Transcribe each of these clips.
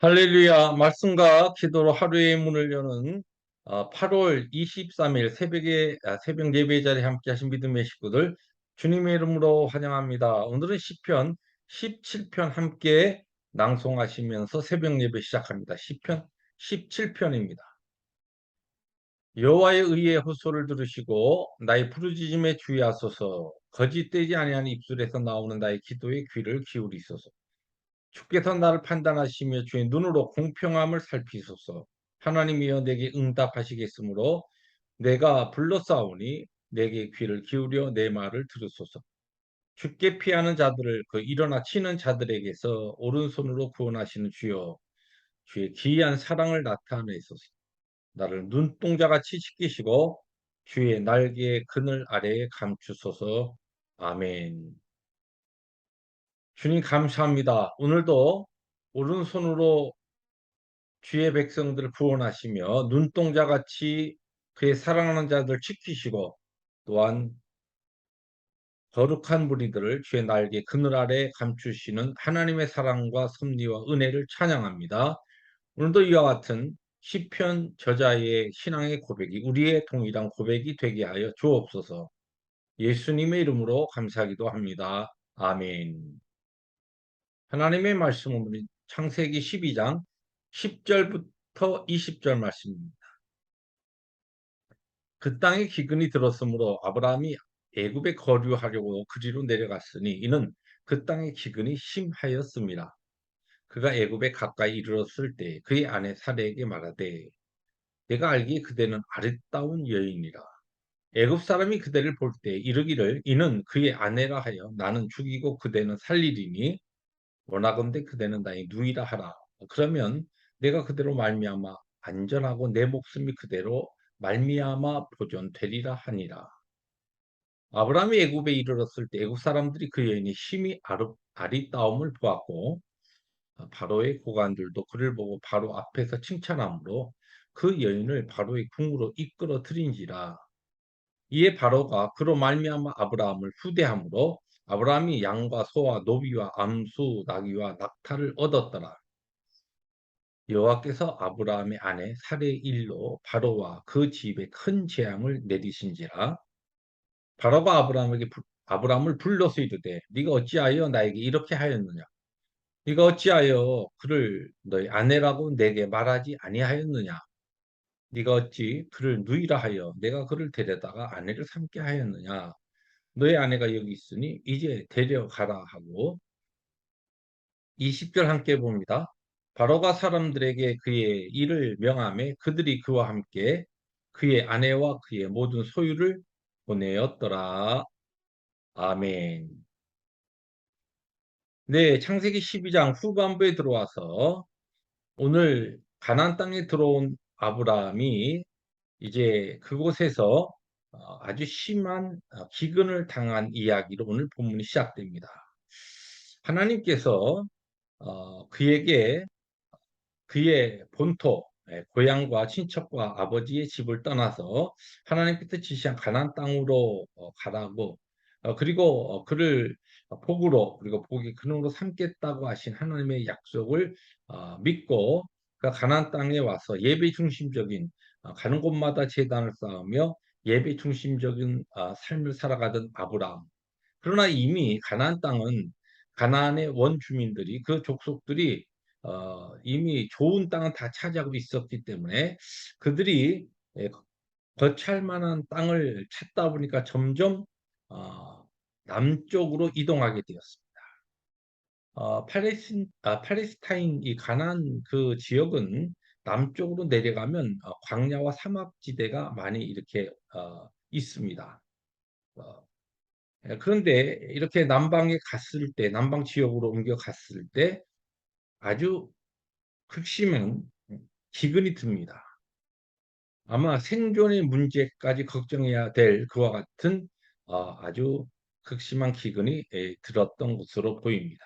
할렐루야, 말씀과 기도로 하루의 문을 여는 8월 23일 새벽 예배 자리에 함께 하신 믿음의 식구들 주님의 이름으로 환영합니다. 오늘은 시편 17편 함께 낭송하시면서 새벽 예배 시작합니다. 시편 17편입니다. 여호와의 의의 호소를 들으시고 나의 부르짖음에 주의하소서. 거짓되지 아니한 입술에서 나오는 나의 기도에 귀를 기울이소서. 주께서 나를 판단하시며 주의 눈으로 공평함을 살피소서. 하나님이여 내게 응답하시겠으므로 내가 불러싸우니 내게 귀를 기울여 내 말을 들으소서. 주께 피하는 자들을 그 일어나 치는 자들에게서 오른손으로 구원하시는 주여, 주의 기이한 사랑을 나타내소서. 나를 눈동자같이 지키시고 주의 날개의 그늘 아래에 감추소서. 아멘. 주님 감사합니다. 오늘도 오른손으로 주의 백성들을 구원하시며 눈동자같이 그의 사랑하는 자들 지키시고 또한 거룩한 무리들을 주의 날개 그늘 아래 감추시는 하나님의 사랑과 섭리와 은혜를 찬양합니다. 오늘도 이와 같은 시편 저자의 신앙의 고백이 우리의 동일한 고백이 되게 하여 주옵소서. 예수님의 이름으로 감사하기도 합니다. 아멘. 하나님의 말씀은 우리 창세기 12장 10절부터 20절 말씀입니다. 그 땅에 기근이 들었으므로 아브라함이 애굽에 거류하려고 그리로 내려갔으니 이는 그 땅에 기근이 심하였습니다. 그가 애굽에 가까이 이르렀을 때 그의 아내 사레에게 말하되 내가 알기에 그대는 아름다운 여인이라. 애굽 사람이 그대를 볼 때 이르기를 이는 그의 아내라 하여 나는 죽이고 그대는 살리리니 원하건대 그대는 나의 누이라 하라. 그러면 내가 그대로 말미암아 안전하고 내 목숨이 그대로 말미암아 보존되리라 하니라. 아브라함이 애굽에 이르렀을 때 애굽 사람들이 그 여인이 심히 아리따움을 보았고 바로의 고관들도 그를 보고 바로 앞에서 칭찬하므로 그 여인을 바로의 궁으로 이끌어 들인지라. 이에 바로가 그로 말미암아 아브라함을 후대함으로 아브라함이 양과 소와 노비와 암수 나귀와 낙타를 얻었더라. 여호와께서 아브라함의 아내 사레의 일로 바로와 그 집에 큰 재앙을 내리신지라. 바로가 아브라함을 불러서 이르되 네가 어찌하여 나에게 이렇게 하였느냐? 네가 어찌하여 그를 너의 아내라고 내게 말하지 아니하였느냐? 네가 어찌 그를 누이라 하여 내가 그를 데려다가 아내를 삼게 하였느냐? 너의 아내가 여기 있으니 이제 데려가라 하고 20절 함께 봅니다. 바로가 사람들에게 그의 일을 명하매 그들이 그와 함께 그의 아내와 그의 모든 소유를 보내었더라. 아멘. 네, 창세기 12장 후반부에 들어와서 오늘 가나안 땅에 들어온 아브라함이 이제 그곳에서 아주 심한 기근을 당한 이야기로 오늘 본문이 시작됩니다. 하나님께서 그에게 그의 본토, 고향과 친척과 아버지의 집을 떠나서 하나님께서 지시한 가나안 땅으로 가라고 그리고 그를 복으로 그리고 복의 근원으로 삼겠다고 하신 하나님의 약속을 믿고 그 가나안 땅에 와서 예배 중심적인 가는 곳마다 제단을 쌓으며 예배 중심적인 삶을 살아가던 아브라함. 그러나 이미 가나안 땅은 가나안의 원주민들이 그 족속들이 이미 좋은 땅은 다 차지하고 있었기 때문에 그들이 예, 거찰 만한 땅을 찾다 보니까 점점 어, 남쪽으로 이동하게 되었습니다. 팔레스타인 이 가나안 그 지역은 남쪽으로 내려가면 광야와 사막지대가 많이 이렇게 있습니다. 어, 그런데 이렇게 남방에 갔을 때, 남방 지역으로 옮겨갔을 때 아주 극심한 기근이 듭니다. 아마 생존의 문제까지 걱정해야 될 그와 같은 아주 극심한 기근이 들었던 것으로 보입니다.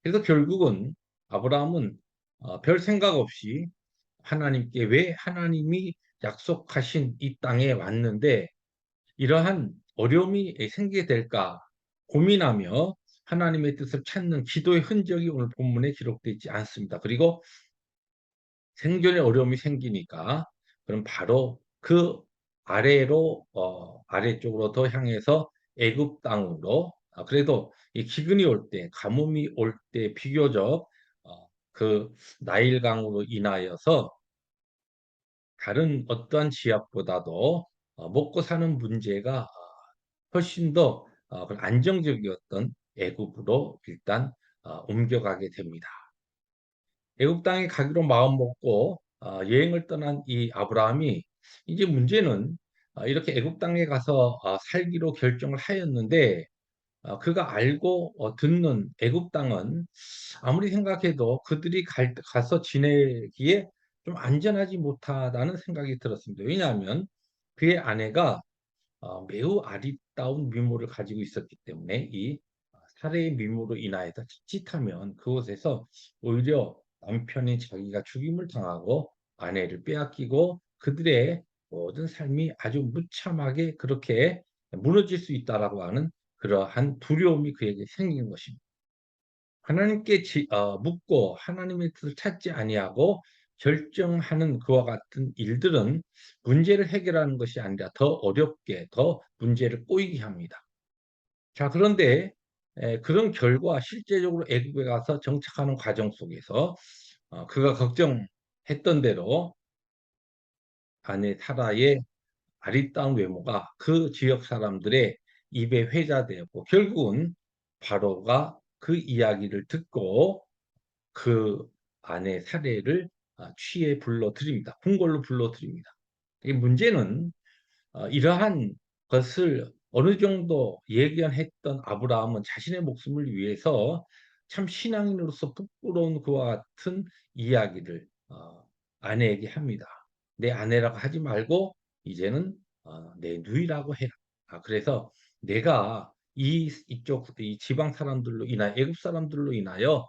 그래서 결국은 아브라함은 별 생각 없이 하나님께 왜 하나님이 약속하신 이 땅에 왔는데 이러한 어려움이 생기게 될까 고민하며 하나님의 뜻을 찾는 기도의 흔적이 오늘 본문에 기록되어 있지 않습니다. 그리고 생존에 어려움이 생기니까 그럼 바로 그 아래로 아래쪽으로 더 향해서 애굽 땅으로 그래도 이 기근이 올 때 가뭄이 올 때 비교적 그 나일강으로 인하여서 다른 어떠한 지역보다도 먹고 사는 문제가 훨씬 더 그런 안정적이었던 애굽으로 일단 옮겨가게 됩니다. 애국 땅에 가기로 마음먹고 여행을 떠난 이 아브라함이 이제 문제는 이렇게 애국 땅에 가서 살기로 결정을 하였는데 그가 알고 듣는 애국 땅은 아무리 생각해도 그들이 가서 지내기에 좀 안전하지 못하다는 생각이 들었습니다. 왜냐하면 그의 아내가 매우 아리따운 미모를 가지고 있었기 때문에 이 살해의 미모로 인하여서 자칫하면 그곳에서 오히려 남편이 자기가 죽임을 당하고 아내를 빼앗기고 그들의 모든 삶이 아주 무참하게 그렇게 무너질 수 있다라고 하는 그러한 두려움이 그에게 생긴 것입니다. 하나님께 묻고 하나님의 뜻을 찾지 아니하고 결정하는 그와 같은 일들은 문제를 해결하는 것이 아니라 더 어렵게 더 문제를 꼬이게 합니다. 자 그런데 그런 결과 실제적으로 애굽에 가서 정착하는 과정 속에서 그가 걱정했던 대로 아내 사라의 아리따운 외모가 그 지역 사람들의 입에 회자되었고 결국은 바로가 그 이야기를 듣고 그 아내 사례를 취해 불러들입니다. 궁궐로 불러들입니다. 이 문제는 이러한 것을 어느 정도 예견했던 아브라함은 자신의 목숨을 위해서 참 신앙인으로서 부끄러운 그와 같은 이야기를 아내에게 합니다. "내 아내라고 하지 말고 이제는 내 누이라고 해라." 그래서 "내가 이쪽 이 지방 사람들로 인하여 애굽 사람들로 인하여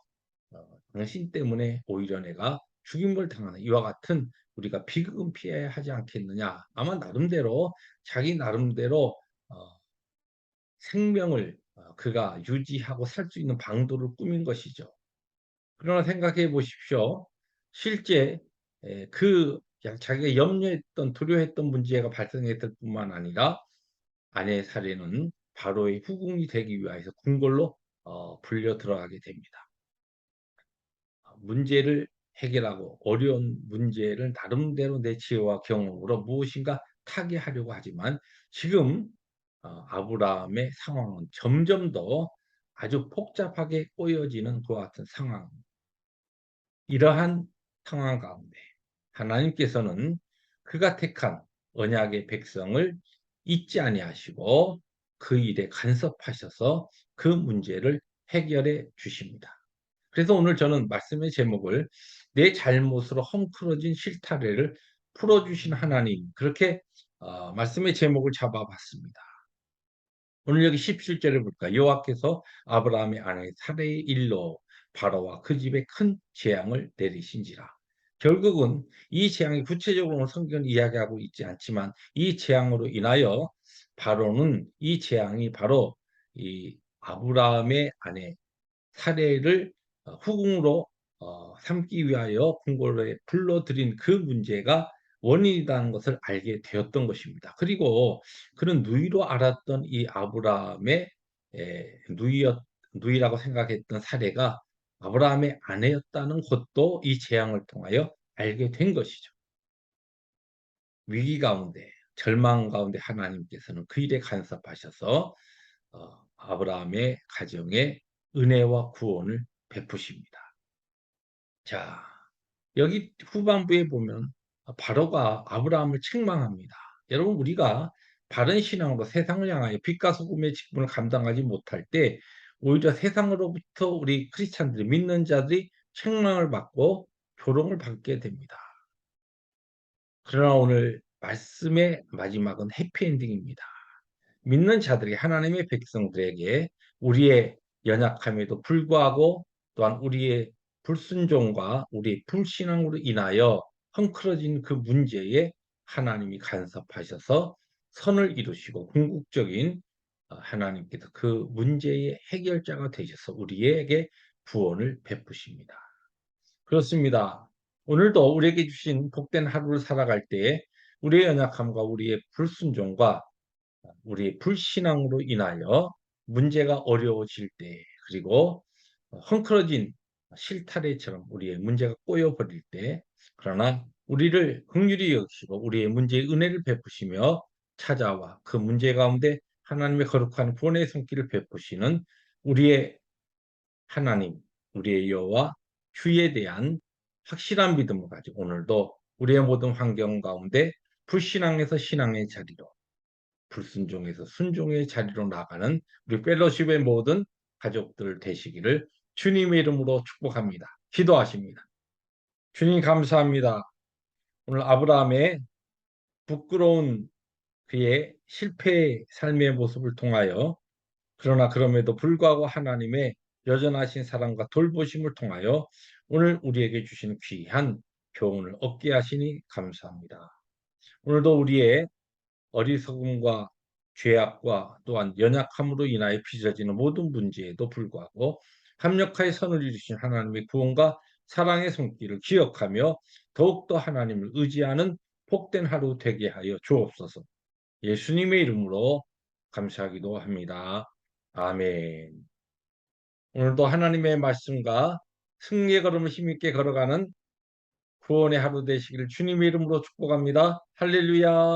당신 때문에 오히려 내가 죽임을 당하는 이와 같은 우리가 비극은 피해야 하지 않겠느냐." 아마 나름대로 자기 나름대로 어 생명을 그가 유지하고 살 수 있는 방도를 꾸민 것이죠. 그러나 생각해 보십시오. 실제 자기가 염려했던 두려워했던 문제가 발생했을 뿐만 아니라 아내의 살해는 바로의 후궁이 되기 위하여서 궁궐로 불려 들어가게 됩니다. 문제를 해결하고 어려운 문제를 나름대로 내 지혜와 경험으로 무엇인가 타개하려고 하지만 지금 아브라함의 상황은 점점 더 아주 복잡하게 꼬여지는 그와 같은 상황. 이러한 상황 가운데 하나님께서는 그가 택한 언약의 백성을 잊지 아니하시고 그 일에 간섭하셔서 그 문제를 해결해 주십니다. 그래서 오늘 저는 말씀의 제목을 "내 잘못으로 헝클어진 실타래를 풀어 주신 하나님." 그렇게 말씀의 제목을 잡아 봤습니다. 오늘 여기 17 절을 볼까요? 여호와께서 아브라함의 아내 사레의 일로 바로와 그 집에 큰 재앙을 내리신지라. 결국은 이 재앙이 구체적으로는 성경은 이야기하고 있지 않지만 이 재앙으로 인하여 바로는 이 재앙이 바로 이 아브라함의 아내 사례를 후궁으로 삼기 위하여 궁궐에 불러들인 그 문제가 원인이라는 것을 알게 되었던 것입니다. 그리고 그는 누이로 알았던 이 아브라함의 누이라고 생각했던 사례가 아브라함의 아내였다는 것도 이 재앙을 통하여 알게 된 것이죠. 위기 가운데 절망 가운데 하나님께서는 그 일에 간섭하셔서 아브라함의 가정에 은혜와 구원을 베푸십니다. 자, 여기 후반부에 보면 바로가 아브라함을 책망합니다. 여러분 우리가 바른 신앙으로 세상을 향하여 빛과 소금의 직분을 감당하지 못할 때 오히려 세상으로부터 우리 크리스찬들이 믿는 자들이 책망을 받고 조롱을 받게 됩니다. 그러나 오늘 말씀의 마지막은 해피엔딩입니다. 믿는 자들이 하나님의 백성들에게 우리의 연약함에도 불구하고 또한 우리의 불순종과 우리의 불신앙으로 인하여 헝클어진 그 문제에 하나님이 간섭하셔서 선을 이루시고 궁극적인 하나님께서 그 문제의 해결자가 되셔서 우리에게 구원을 베푸십니다. 그렇습니다. 오늘도 우리에게 주신 복된 하루를 살아갈 때에 우리의 연약함과 우리의 불순종과 우리의 불신앙으로 인하여 문제가 어려워질 때, 그리고 헝클어진 실타래처럼 우리의 문제가 꼬여버릴 때, 그러나 우리를 긍휼히 여기시고 우리의 문제에 은혜를 베푸시며 찾아와 그 문제 가운데 하나님의 거룩한 구원의 손길을 베푸시는 우리의 하나님, 우리의 여호와 주에 대한 확실한 믿음을 가지고 오늘도 우리의 모든 환경 가운데 불신앙에서 신앙의 자리로, 불순종에서 순종의 자리로 나가는 우리 펠로십의 모든 가족들 되시기를 주님의 이름으로 축복합니다. 기도하십니다. 주님 감사합니다. 오늘 아브라함의 부끄러운 그의 실패의 삶의 모습을 통하여, 그러나 그럼에도 불구하고 하나님의 여전하신 사랑과 돌보심을 통하여 오늘 우리에게 주시는 귀한 교훈을 얻게 하시니 감사합니다. 오늘도 우리의 어리석음과 죄악과 또한 연약함으로 인하여 빚어지는 모든 문제에도 불구하고 합력하여 선을 이루신 하나님의 구원과 사랑의 손길을 기억하며 더욱더 하나님을 의지하는 복된 하루 되게 하여 주옵소서. 예수님의 이름으로 감사하기도 합니다. 아멘. 오늘도 하나님의 말씀과 승리의 걸음을 힘있게 걸어가는 구원의 하루 되시기를 주님의 이름으로 축복합니다. 할렐루야.